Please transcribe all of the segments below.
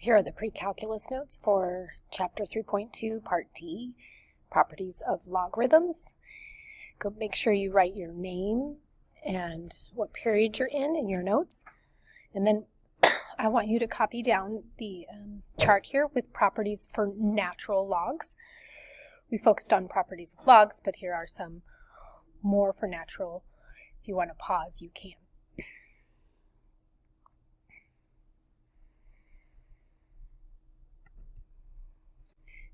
Here are the pre-calculus notes for Chapter 3.2, Part D, Properties of Logarithms. Go make sure you write your name and what period you're in your notes. And then I want you to copy down the chart here with properties for natural logs. We focused on properties of logs, but here are some more for natural. If you want to pause, you can.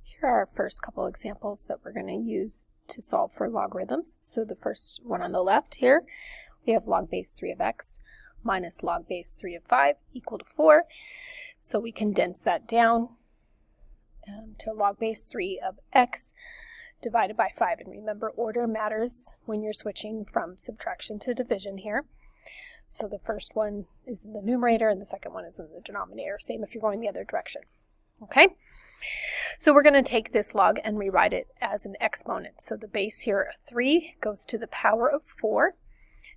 Here are our first couple examples that we're going to use to solve for logarithms. So the first one on the left here, we have log base 3 of x minus log base 3 of 5 equal to 4. So we condense that down to log base 3 of x divided by 5. And remember, order matters when you're switching from subtraction to division here. So the first one is in the numerator and the second one is in the denominator. Same if you're going the other direction. Okay? So we're going to take this log and rewrite it as an exponent. So the base here, 3, goes to the power of 4.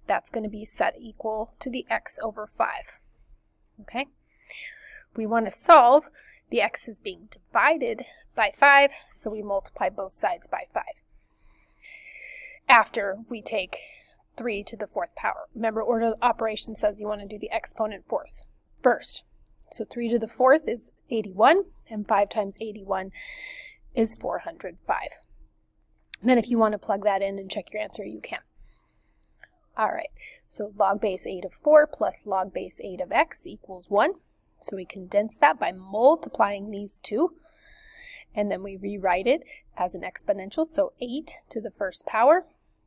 That's going to be set equal to the x over 5. Okay? We want to solve. The x is being divided by 5, so we multiply both sides by 5. After we take 3 to the 4th power. Remember, order of operation says you want to do the exponent first. So 3 to the 4th is 81, and 5 times 81 is 405. And then if you want to plug that in and check your answer, you can. All right, so log base 8 of 4 plus log base 8 of x equals 1. So we condense that by multiplying these two, and then we rewrite it as an exponential. So 8 to the 1st power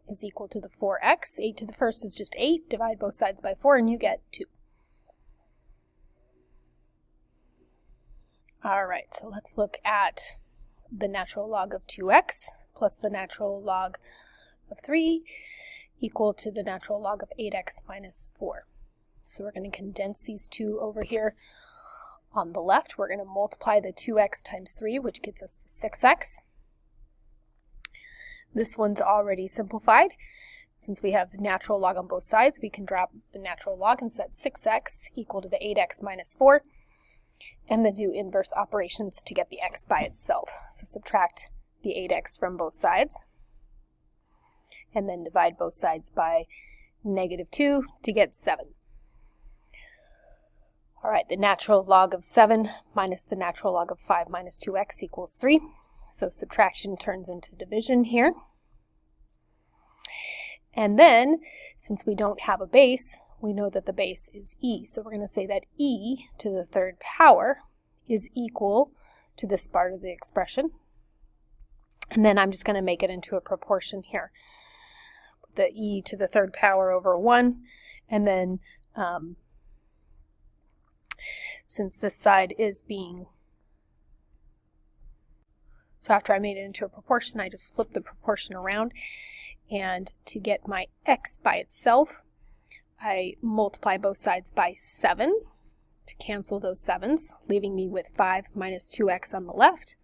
is equal to the 4x. 8 to the 1st is just 8. Divide both sides by 4, and you get 2. All right, so let's look at the natural log of 2x plus the natural log of 3 equal to the natural log of 8x minus 4. So we're going to condense these two over here. On the left, we're going to multiply the 2x times 3, which gets us the 6x. This one's already simplified. Since we have natural log on both sides, we can drop the natural log and set 6x equal to the 8x minus 4. And then do inverse operations to get the x by itself. So subtract the 8x from both sides. And then divide both sides by -2 to get 7. All right, the natural log of 7 minus the natural log of 5 minus 2x equals 3. So subtraction turns into division here. And then, since we don't have a base, we know that the base is e. So we're going to say that e to the 3rd power is equal to this part of the expression. And then I'm just going to make it into a proportion here. The e to the 3rd power over 1. And then, since this side is being... So after I made it into a proportion, I just flipped the proportion around. And to get my x by itself, I multiply both sides by 7 to cancel those 7s, leaving me with 5 minus 2x on the left.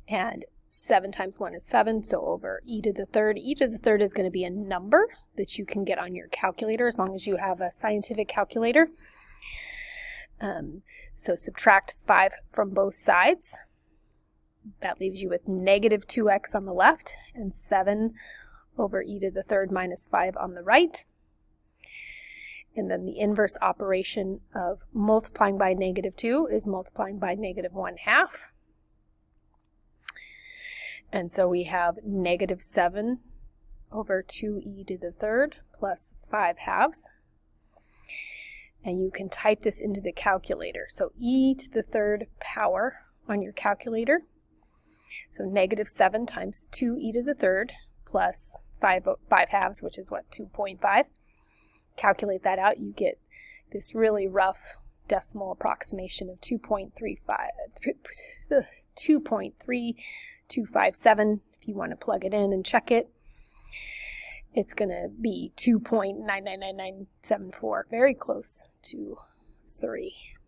And 7 times 1 is 7, so over e to the 3rd. E to the 3rd is going to be a number that you can get on your calculator as long as you have a scientific calculator. So subtract 5 from both sides. That leaves you with -2x on the left and 7 over e to the 3rd minus 5 on the right. And then the inverse operation of multiplying by -2 is multiplying by -1/2. And so we have -7 over 2e to the 3rd plus 5/2. And you can type this into the calculator. So e to the 3rd power on your calculator. So -7 times 2e to the 3rd plus 5/2, which is what, 2.5. Calculate that out, you get this really rough decimal approximation of 2.3257. If you want to plug it in and check it, it's going to be 2.99994, very close to 3.